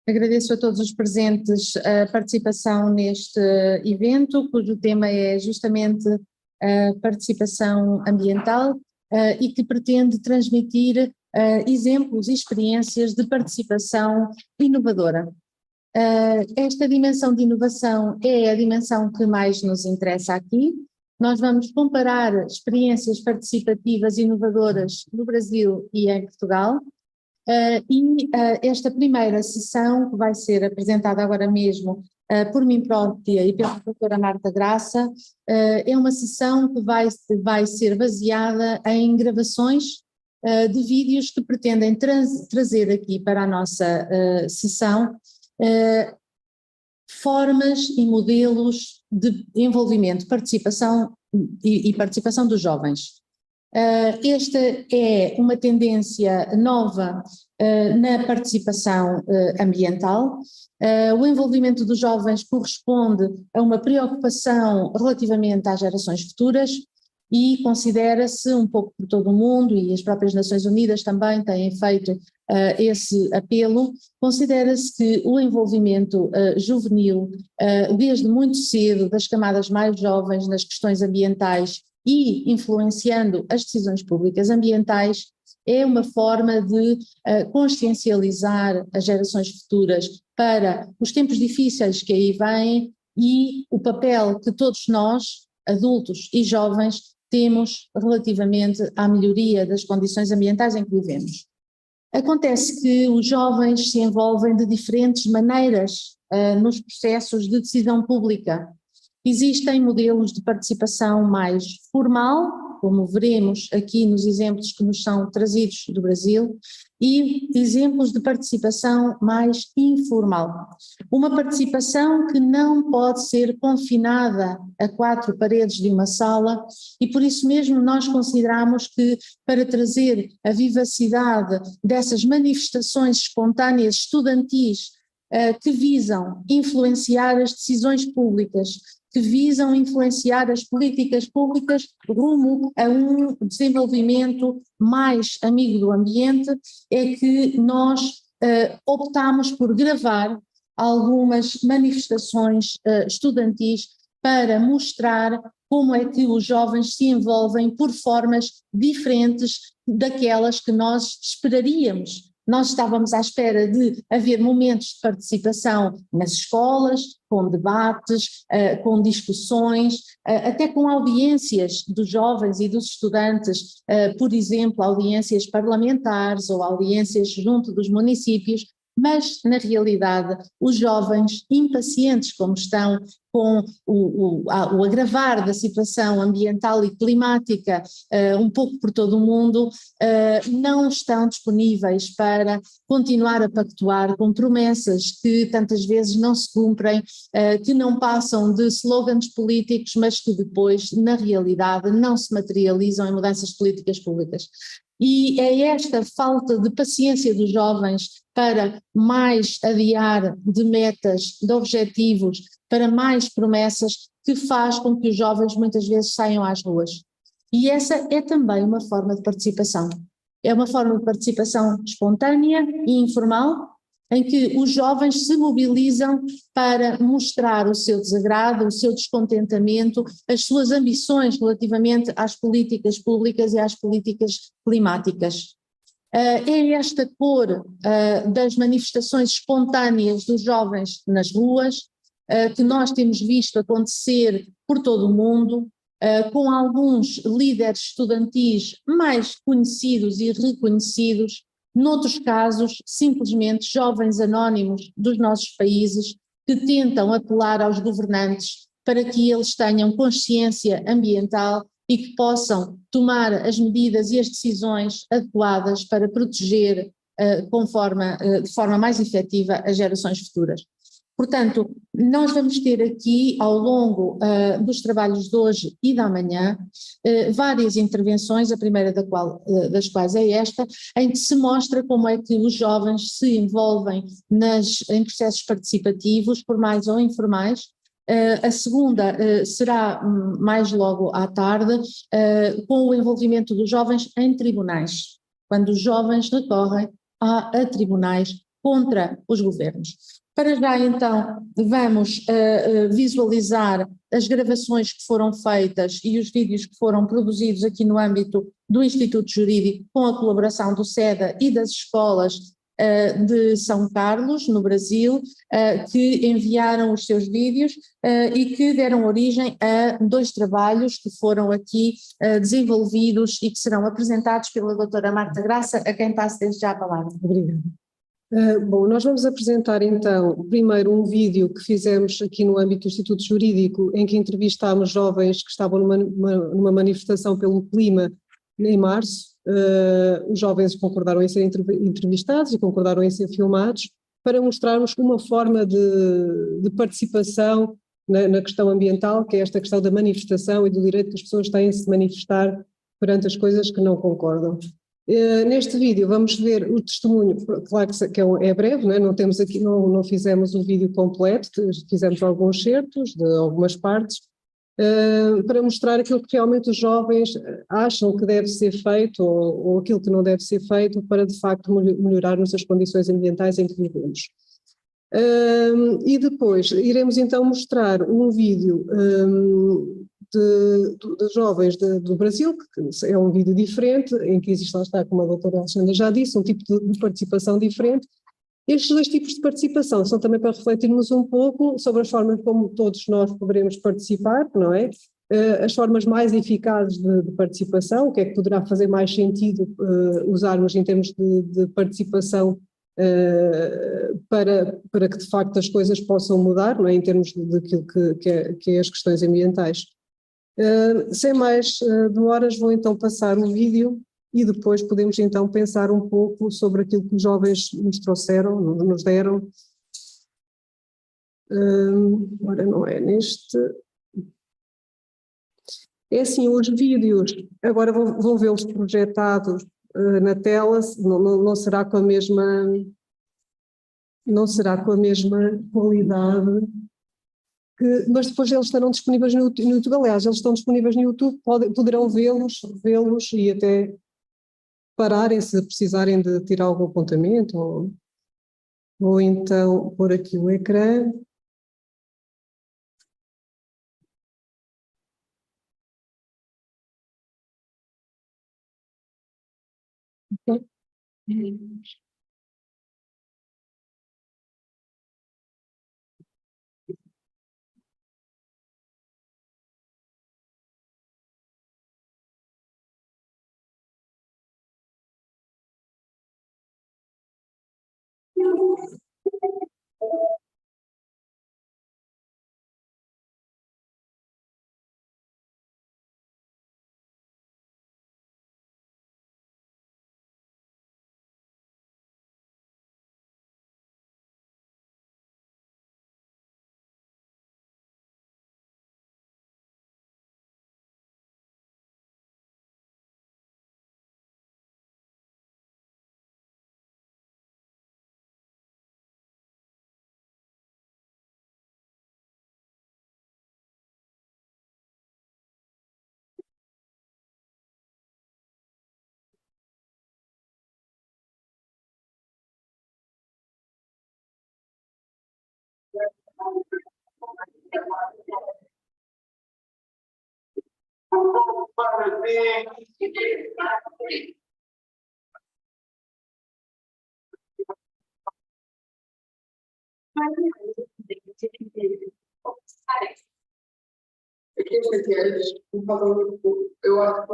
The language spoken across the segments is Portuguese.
Agradeço a todos os presentes a participação neste evento, cujo tema é justamente a participação ambiental e que pretende transmitir exemplos e experiências de participação inovadora. Esta dimensão de inovação é a dimensão que mais nos interessa aqui. Nós vamos comparar experiências participativas inovadoras no Brasil e em Portugal. Esta primeira sessão, que vai ser apresentada agora mesmo por mim própria e pela doutora Marta Graça, é uma sessão que vai ser baseada em gravações de vídeos que pretendem trazer aqui para a nossa sessão formas e modelos de envolvimento, participação e participação dos jovens. Esta é uma tendência nova na participação ambiental. O envolvimento dos jovens corresponde a uma preocupação relativamente às gerações futuras e considera-se um pouco por todo o mundo, e as próprias Nações Unidas também têm feito esse apelo, considera-se que o envolvimento juvenil, desde muito cedo, das camadas mais jovens nas questões ambientais e influenciando as decisões públicas ambientais, é uma forma de consciencializar as gerações futuras para os tempos difíceis que aí vêm e o papel que todos nós, adultos e jovens, temos relativamente à melhoria das condições ambientais em que vivemos. Acontece que os jovens se envolvem de diferentes maneiras nos processos de decisão pública. Existem modelos de participação mais formal, como veremos aqui nos exemplos que nos são trazidos do Brasil, e exemplos de participação mais informal. Uma participação que não pode ser confinada a quatro paredes de uma sala e por isso mesmo nós consideramos que para trazer a vivacidade dessas manifestações espontâneas estudantis que visam influenciar as decisões públicas, que visam influenciar as políticas públicas rumo a um desenvolvimento mais amigo do ambiente, é que nós optamos por gravar algumas manifestações estudantis para mostrar como é que os jovens se envolvem por formas diferentes daquelas que nós esperaríamos. Nós estávamos à espera de haver momentos de participação nas escolas, com debates, com discussões, até com audiências dos jovens e dos estudantes, por exemplo, audiências parlamentares ou audiências junto dos municípios, mas na realidade os jovens, impacientes como estão com o agravar da situação ambiental e climática um pouco por todo o mundo, não estão disponíveis para continuar a pactuar com promessas que tantas vezes não se cumprem, que não passam de slogans políticos, mas que depois, na realidade, não se materializam em mudanças de políticas públicas. E é esta falta de paciência dos jovens para mais adiar de metas, de objetivos, para mais promessas, que faz com que os jovens muitas vezes saiam às ruas. E essa é também uma forma de participação. É uma forma de participação espontânea e informal, em que os jovens se mobilizam para mostrar o seu desagrado, o seu descontentamento, as suas ambições relativamente às políticas públicas e às políticas climáticas. É esta cor das manifestações espontâneas dos jovens nas ruas que nós temos visto acontecer por todo o mundo, com alguns líderes estudantis mais conhecidos e reconhecidos, noutros casos simplesmente jovens anónimos dos nossos países que tentam apelar aos governantes para que eles tenham consciência ambiental e que possam tomar as medidas e as decisões adequadas para proteger de forma mais efetiva as gerações futuras. Portanto, nós vamos ter aqui ao longo dos trabalhos de hoje e da manhã várias intervenções, a primeira das quais é esta, em que se mostra como é que os jovens se envolvem em processos participativos, formais ou informais. A segunda será mais logo à tarde, com o envolvimento dos jovens em tribunais, quando os jovens recorrem a tribunais contra os governos. Para já, então, vamos visualizar as gravações que foram feitas e os vídeos que foram produzidos aqui no âmbito do Instituto Jurídico, com a colaboração do SEDA e das escolas de São Carlos, no Brasil, que enviaram os seus vídeos e que deram origem a 2 trabalhos que foram aqui desenvolvidos e que serão apresentados pela doutora Marta Graça, a quem passo desde já a palavra. Obrigada. Bom, nós vamos apresentar então primeiro um vídeo que fizemos aqui no âmbito do Instituto Jurídico, em que entrevistámos jovens que estavam numa manifestação pelo clima em março. Os jovens concordaram em ser entrevistados e concordaram em ser filmados, para mostrarmos uma forma de participação na questão ambiental, que é esta questão da manifestação e do direito que as pessoas têm de se manifestar perante as coisas que não concordam. Neste vídeo vamos ver o testemunho, claro que é breve, não temos aqui, não fizemos o vídeo completo, fizemos alguns certos de algumas partes, para mostrar aquilo que realmente os jovens acham que deve ser feito ou aquilo que não deve ser feito para de facto melhorarmos as condições ambientais em que vivemos. E depois iremos então mostrar um vídeo de jovens do Brasil, que é um vídeo diferente, em que existe, lá está, como a doutora Alexandra já disse, um tipo de participação diferente. Estes 2 tipos de participação são também para refletirmos um pouco sobre as formas como todos nós poderemos participar, não é? As formas mais eficazes de participação, o que é que poderá fazer mais sentido usarmos em termos de participação para que de facto as coisas possam mudar, não é? Em termos daquilo que é as questões ambientais. Sem mais demoras, vou então passar o vídeo e depois podemos então pensar um pouco sobre aquilo que os jovens nos trouxeram, nos deram. Agora não é neste. É assim, os vídeos, agora vão vê-los projetados na tela, não será com a mesma, não será com a mesma qualidade. Mas depois eles estarão disponíveis no YouTube. Aliás, eles estão disponíveis no YouTube, poderão vê-los e até pararem se precisarem de tirar algum apontamento ou então pôr aqui o ecrã. Okay. Aqui eu acho que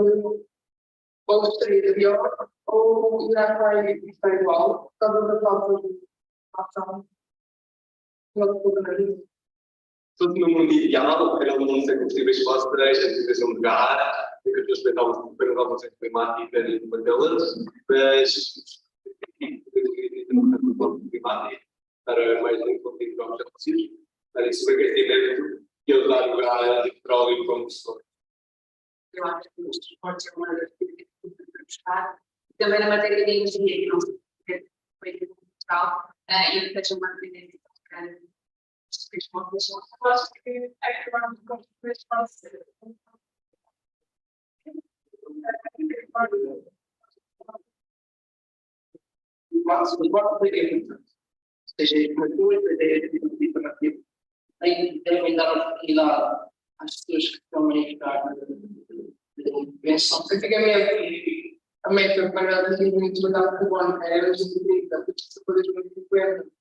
ou estaria pior ou já vai estar igual, por causa da falta de ação. Tudo no mundo ideal, era um mundo sem combustíveis fósseis, sem utilização de gás, em que as pessoas pensavam que não ser climática e combatê-las, mas climática para mais um contínuo que vamos conseguir, para esse aquecimento e usar o gás e petróleo como combustível. Eu acho que isto pode ser uma das coisas que podemos buscar. Também na matéria de engenharia, que não se foi feito em Portugal, e que seja uma tendência grande. Eu acho que acabar de construir espaço. Mas pode ter seja informativo, seja informativo, devem dar oportunidade às pessoas que estão a manifestar pensam. Antigamente, a meta para a neutralidade de carbono era 2030, se for 2050.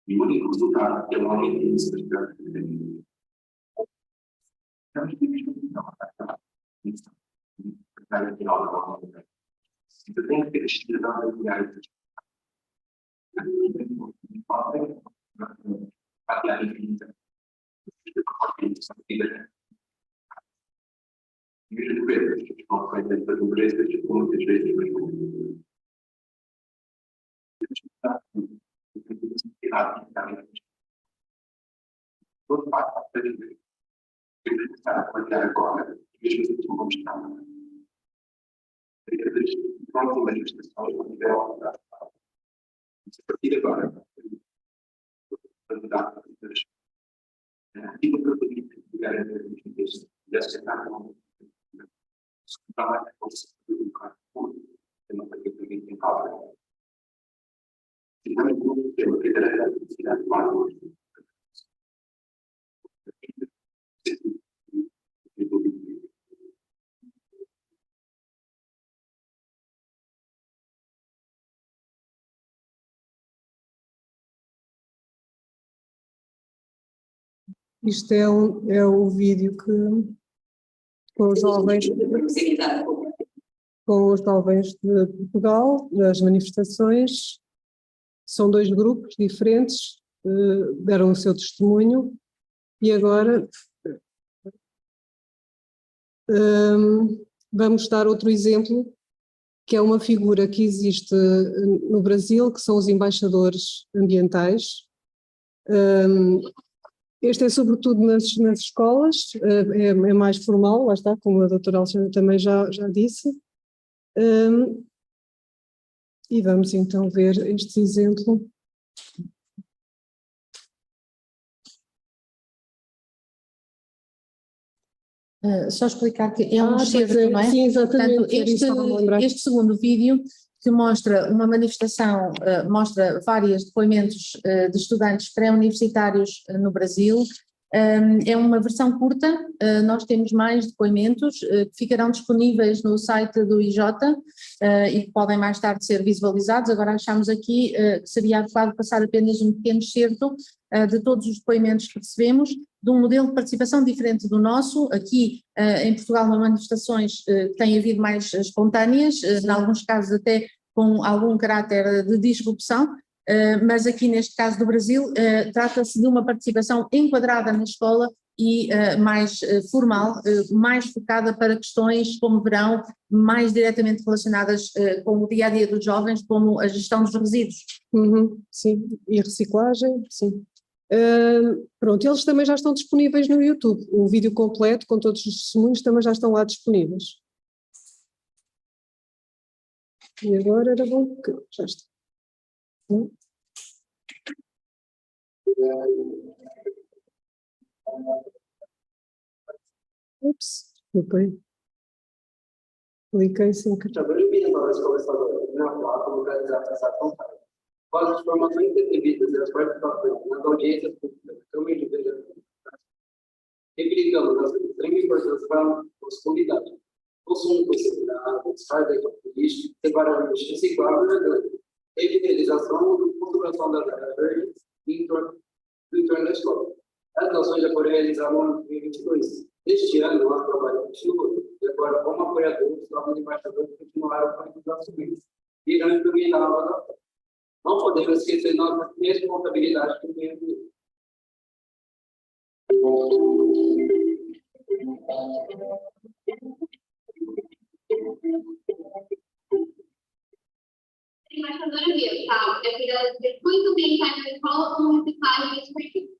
E o único resultado que é o aumento de necessidade você tem que ter estimulador de áreas todo parte de estar a trabalhar agora, mesmo que não vamos estar. Pronto, manifestações não tiveram a partir de agora, para mudar aquilo que eu podia pegar e aceitar como se trabalha com o carro público, eu não tenho que vir em causa. E também pelo que era a necessidade de mais Isto é o vídeo que com os jovens de Portugal, das manifestações. São dois grupos diferentes, deram o seu testemunho e agora vamos dar outro exemplo, que é uma figura que existe no Brasil, que são os embaixadores ambientais. Este é sobretudo nas escolas, é mais formal, lá está, como a doutora Alexandra também já disse. E vamos então ver este exemplo. Só explicar que é um excerto, não é? Sim, exatamente. Portanto, este segundo vídeo, que mostra uma manifestação, mostra vários depoimentos de estudantes pré-universitários no Brasil. É uma versão curta, nós temos mais depoimentos que ficarão disponíveis no site do IJ e que podem mais tarde ser visualizados. Agora achamos aqui que seria adequado passar apenas um pequeno excerto de todos os depoimentos que recebemos, de um modelo de participação diferente do nosso. Aqui em Portugal, nas manifestações tem havido mais espontâneas, em alguns casos até com algum caráter de disrupção, mas aqui neste caso do Brasil trata-se de uma participação enquadrada na escola e mais formal, mais focada para questões, como verão, mais diretamente relacionadas com o dia-a-dia dos jovens, como a gestão dos resíduos. Sim, e reciclagem, sim. Pronto, eles também já estão disponíveis no YouTube, o vídeo completo com todos os testemunhos também já estão lá disponíveis. E agora era bom que já está. Ups, desculpem. Cliquei sem querer. Após as informações recebidas e as participações nas audiências públicas, reunidas, reivindicamos a extrema importância para a nossa comunidade. consumo considerado, sai da turística, separadamente reciclável, revitalização e configuração das áreas do entorno da escola. As ações já foram realizadas no ano de 2022. Este ano, o trabalho continua, e agora, como apoiadores, os novos embaixadores continuaram com os assumidos, irão implementar a nova ação. Não podemos esquecer nossa responsabilidade com o meio ambiente. Embaixadora ambiental, eu queria dizer muito bem para a escola como reciclagem e desperdício.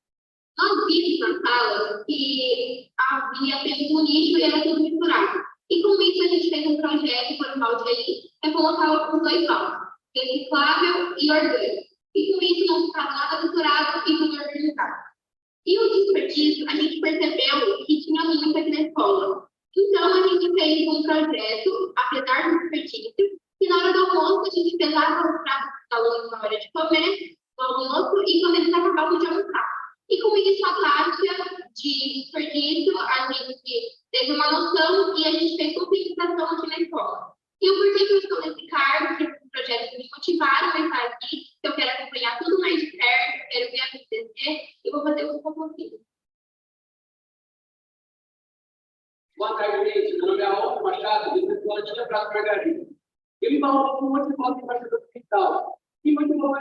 Nós vimos na sala que havia apenas um lixo e era tudo misturado. E com isso a gente fez um projeto para o Valdir, que é colocar os dois nomes, reciclável e orgânico. E com isso não ficava nada misturado e tudo organizado. E o desperdício, a gente percebeu que tinha muito aqui na escola. Então a gente fez um projeto, apesar do desperdício, e na hora do almoço a gente pesava os pratos dos alunos na hora de comer, no almoço, e quando eles acabavam de almoçar. E com isso, a prática de desperdício, a gente teve uma noção e a gente fez conscientização aqui na escola. E o porquê que eu estou nesse cargo, que esses projetos me motivaram a estar aqui, que eu quero acompanhar tudo mais de perto, quero ver acontecer e vou fazer o que eu consigo. Boa tarde, gente. Meu nome é Alfonso Machado, eu sou Plantinha Prato Margarida. Eu me falo muito bom de embaixador hospital. E muito bom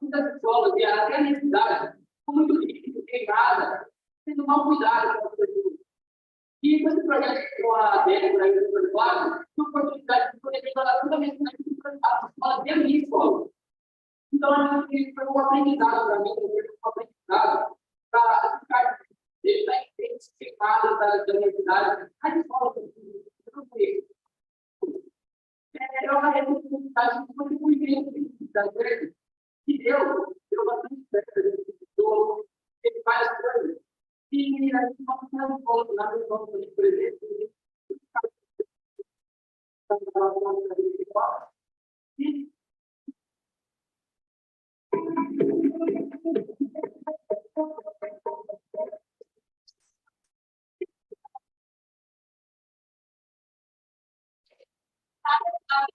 muitas escolas e até a minha cidade, com muito lixo, queimada, sendo mal cuidado com as pessoas. E com esse projeto com a Débora e o Dr. Flávio, tive a oportunidade de poder melhorar toda a minha escola dentro da minha escola. Então, a gente foi um aprendizado para mim, um aprendizado para ficar desde a experiência queimada da minha cidade, a escola do eu agarrei a oportunidade de contribuir da igreja. E deu bastante certo, teve várias coisas. E a gente não tem um ponto lá no ponto de presente.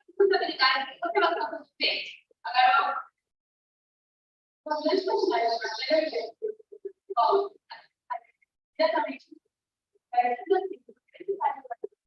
Responsabilidade de observação dos fatos. Agora, os dois personagens diretamente embaixadora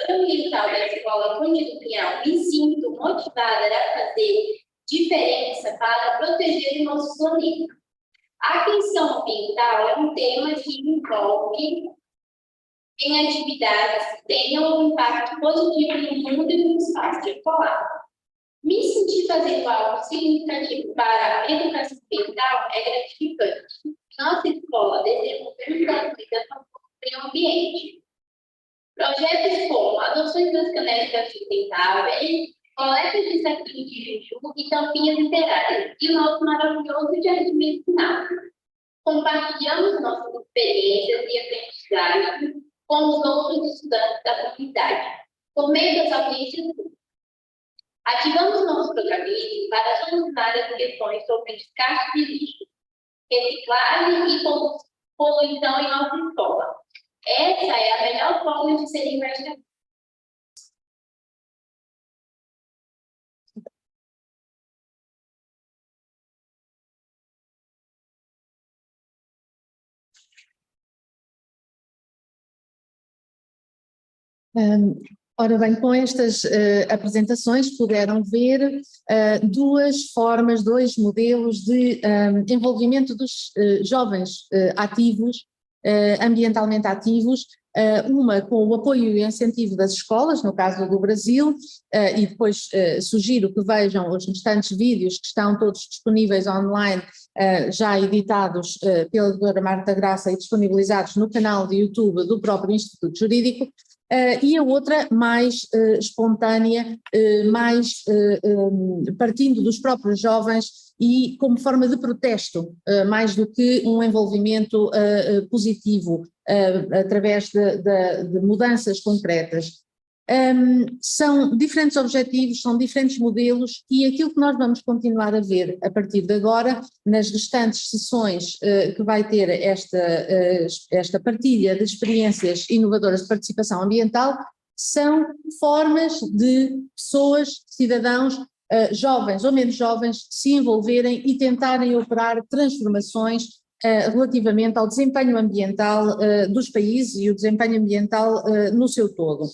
ambiental da Escola Conde do Pinhal, me sinto motivada a fazer diferença para proteger o nosso planeta. A questão ambiental é um tema que envolve em atividades que tenham um impacto positivo no mundo e no espaço escolar. Me sentir fazendo algo significativo para a educação ambiental é gratificante. Nossa escola desenvolvemos ações a favor do meio ambiente. Projetos como adoções das canecas sustentáveis, coleta de saquinhos de juju e tampinhas literárias, e o nosso maravilhoso jardim medicinal. Compartilhamos nossas experiências e aprendizagens com os outros estudantes da comunidade, por meio das audiências públicas. Ativamos o nosso programa para solucionar as questões sobre descarte de lixo, reciclagem e poluição em nossa escola. Essa é a melhor forma de ser investigado. Ora bem, com estas apresentações puderam ver duas formas, dois modelos de envolvimento dos jovens ativos, ambientalmente ativos, uma com o apoio e incentivo das escolas, no caso do Brasil, e depois sugiro que vejam os restantes vídeos que estão todos disponíveis online, já editados pela doutora Marta Graça e disponibilizados no canal de YouTube do próprio Instituto Jurídico, e a outra mais espontânea, mais partindo dos próprios jovens e como forma de protesto, mais do que um envolvimento positivo, através de mudanças concretas. São diferentes objetivos, são diferentes modelos e aquilo que nós vamos continuar a ver a partir de agora, nas restantes sessões que vai ter esta partilha de experiências inovadoras de participação ambiental, são formas de pessoas, cidadãos, jovens ou menos jovens, se envolverem e tentarem operar transformações relativamente ao desempenho ambiental dos países e o desempenho ambiental no seu todo.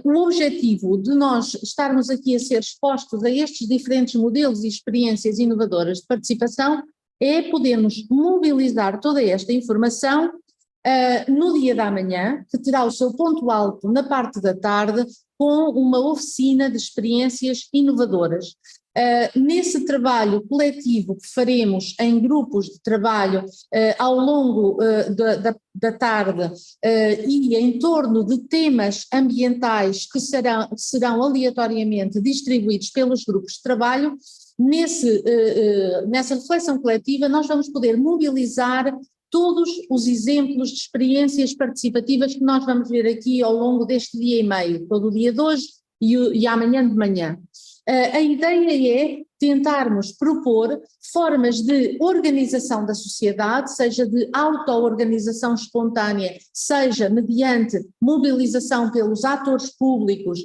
O objetivo de nós estarmos aqui a ser expostos a estes diferentes modelos e experiências inovadoras de participação é podermos mobilizar toda esta informação no dia da manhã, que terá o seu ponto alto na parte da tarde, com uma oficina de experiências inovadoras. Nesse trabalho coletivo que faremos em grupos de trabalho ao longo da tarde e em torno de temas ambientais que serão aleatoriamente distribuídos pelos grupos de trabalho, nessa reflexão coletiva nós vamos poder mobilizar todos os exemplos de experiências participativas que nós vamos ver aqui ao longo deste dia e meio, todo o dia de hoje e amanhã de manhã. A ideia é tentarmos propor formas de organização da sociedade, seja de auto-organização espontânea, seja mediante mobilização pelos atores públicos,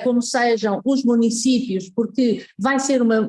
como sejam os municípios, porque vai ser uma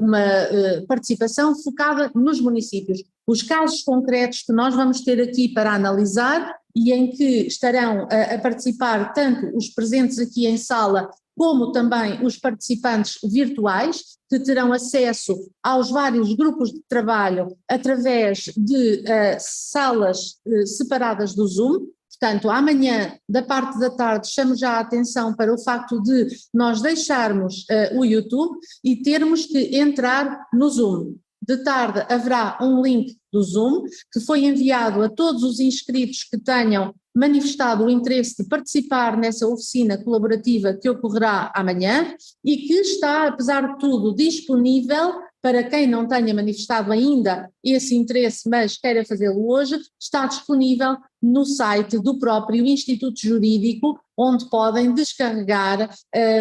participação focada nos municípios. Os casos concretos que nós vamos ter aqui para analisar e em que estarão a participar tanto os presentes aqui em sala como também os participantes virtuais, que terão acesso aos vários grupos de trabalho através de salas separadas do Zoom. Portanto, amanhã, da parte da tarde, chamo já a atenção para o facto de nós deixarmos o YouTube e termos que entrar no Zoom. De tarde haverá um link do Zoom que foi enviado a todos os inscritos que tenham manifestado o interesse de participar nessa oficina colaborativa que ocorrerá amanhã e que está, apesar de tudo, disponível para quem não tenha manifestado ainda esse interesse, mas queira fazê-lo hoje, está disponível no site do próprio Instituto Jurídico, onde podem descarregar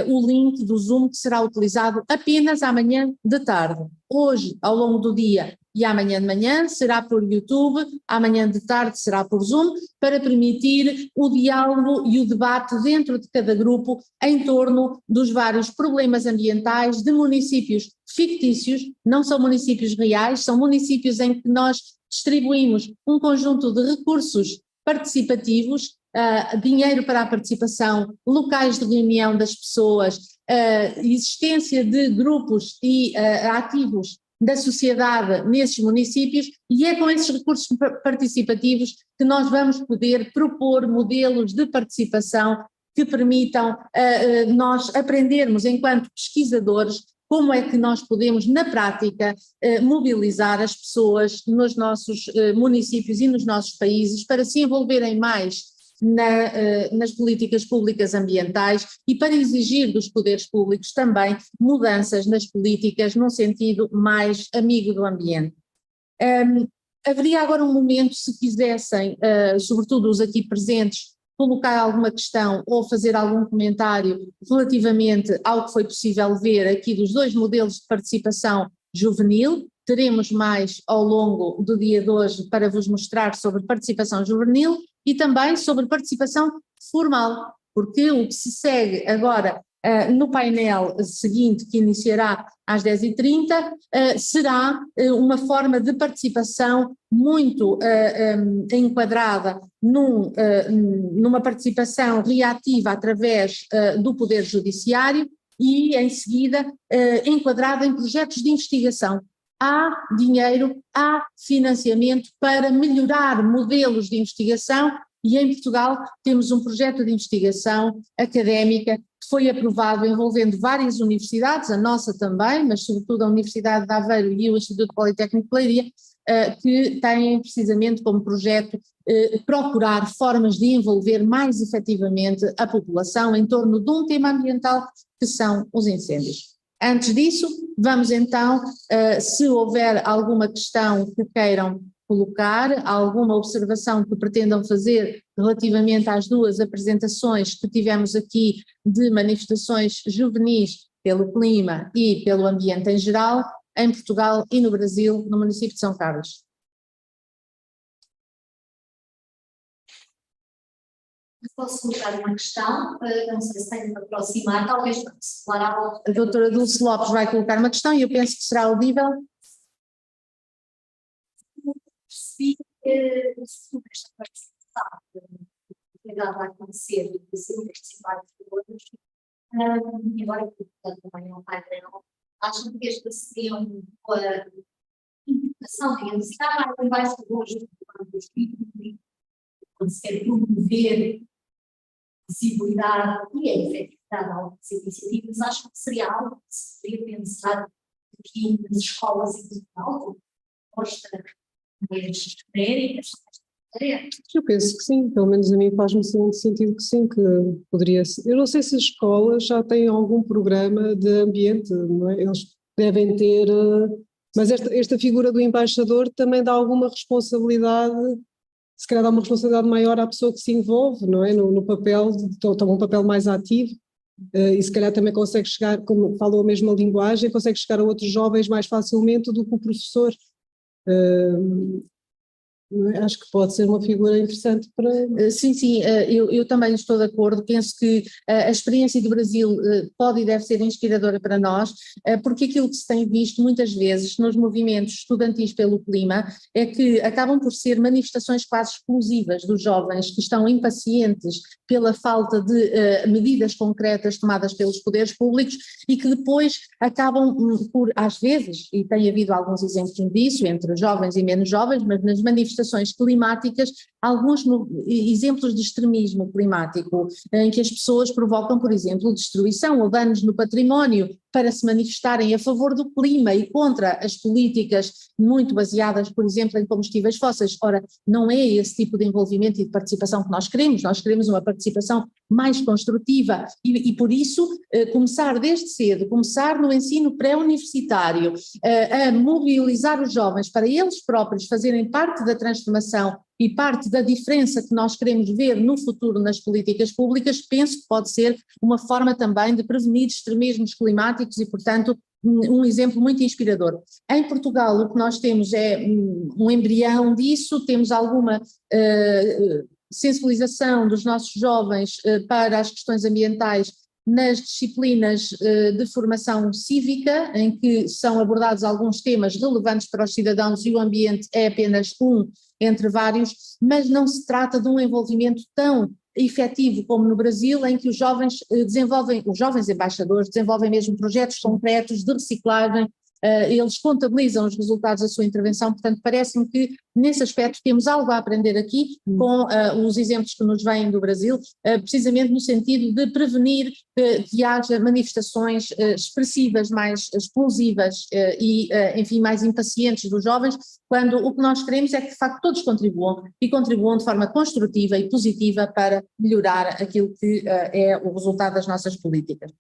o link do Zoom que será utilizado apenas amanhã de tarde. Hoje, ao longo do dia e amanhã de manhã, será por YouTube, amanhã de tarde será por Zoom, para permitir o diálogo e o debate dentro de cada grupo em torno dos vários problemas ambientais de municípios fictícios, não são municípios reais, são municípios em que nós distribuímos um conjunto de recursos participativos, dinheiro para a participação, locais de reunião das pessoas, existência de grupos e ativos da sociedade nesses municípios, e é com esses recursos participativos que nós vamos poder propor modelos de participação que permitam nós aprendermos enquanto pesquisadores como é que nós podemos, na prática, mobilizar as pessoas nos nossos municípios e nos nossos países para se envolverem mais nas políticas públicas ambientais e para exigir dos poderes públicos também mudanças nas políticas num sentido mais amigo do ambiente. Haveria agora um momento, se quisessem, sobretudo os aqui presentes, colocar alguma questão ou fazer algum comentário relativamente ao que foi possível ver aqui dos 2 modelos de participação juvenil. Teremos mais ao longo do dia de hoje para vos mostrar sobre participação juvenil e também sobre participação formal, porque o que se segue agora no painel seguinte, que iniciará às 10h30, será uma forma de participação muito enquadrada numa participação reativa através do Poder Judiciário e, em seguida, enquadrada em projetos de investigação. Há dinheiro, há financiamento para melhorar modelos de investigação e em Portugal temos um projeto de investigação académica que foi aprovado envolvendo várias universidades, a nossa também, mas sobretudo a Universidade de Aveiro e o Instituto Politécnico de Leiria, que têm precisamente como projeto procurar formas de envolver mais efetivamente a população em torno de um tema ambiental que são os incêndios. Antes disso, vamos então, se houver alguma questão que queiram colocar, alguma observação que pretendam fazer relativamente às 2 apresentações que tivemos aqui de manifestações juvenis pelo clima e pelo ambiente em geral, em Portugal e no Brasil, no município de São Carlos. Posso colocar uma questão, não sei se tenho de aproximar, talvez para se falar à volta. A doutora Dulce Lopes vai colocar uma questão e eu penso que será audível. Percebi que sobre esta participação que vai acontecer do Brasil, participar de todos, e agora que também não vai ter, acho que esta seria uma imputação, digamos assim, vai ser hoje, quando se quer promover visibilidade e a efetividade de algumas iniciativas, acho que seria algo que se poderia pensar aqui nas escolas em Portugal, posta maneiras genéricas. Eu penso que sim, pelo menos a mim faz-me sentido que sim, que poderia ser. Eu não sei se as escolas já têm algum programa de ambiente, não é? Eles devem ter, mas esta figura do embaixador também dá alguma responsabilidade, se calhar dá uma responsabilidade maior à pessoa que se envolve, não é? No papel, toma um papel mais ativo e se calhar também consegue chegar, como falou a mesma linguagem, consegue chegar a outros jovens mais facilmente do que o professor. Acho que pode ser uma figura interessante para… Sim, eu também estou de acordo, penso que a experiência do Brasil pode e deve ser inspiradora para nós, porque aquilo que se tem visto muitas vezes nos movimentos estudantis pelo clima é que acabam por ser manifestações quase explosivas dos jovens que estão impacientes pela falta de medidas concretas tomadas pelos poderes públicos e que depois acabam por, às vezes, e tem havido alguns exemplos disso, entre jovens e menos jovens, mas nas manifestações climáticas, alguns exemplos de extremismo climático, em que as pessoas provocam, por exemplo, destruição ou danos no património para se manifestarem a favor do clima e contra as políticas muito baseadas, por exemplo, em combustíveis fósseis. Ora, não é esse tipo de envolvimento e de participação que nós queremos uma participação mais construtiva e por isso começar desde cedo, começar no ensino pré-universitário, a mobilizar os jovens para eles próprios fazerem parte da transformação e parte da diferença que nós queremos ver no futuro nas políticas públicas, penso que pode ser uma forma também de prevenir extremismos climáticos e, portanto, um exemplo muito inspirador. Em Portugal o que nós temos é um embrião disso, temos alguma sensibilização dos nossos jovens para as questões ambientais nas disciplinas de formação cívica, em que são abordados alguns temas relevantes para os cidadãos e o ambiente é apenas um entre vários, mas não se trata de um envolvimento tão efetivo como no Brasil, em que os jovens os jovens embaixadores desenvolvem mesmo projetos concretos de reciclagem, eles contabilizam os resultados da sua intervenção, portanto parece-me que nesse aspecto temos algo a aprender aqui com os exemplos que nos vêm do Brasil, precisamente no sentido de prevenir que haja manifestações expressivas, mais explosivas enfim, mais impacientes dos jovens, quando o que nós queremos é que de facto todos contribuam e contribuam de forma construtiva e positiva para melhorar aquilo que é o resultado das nossas políticas.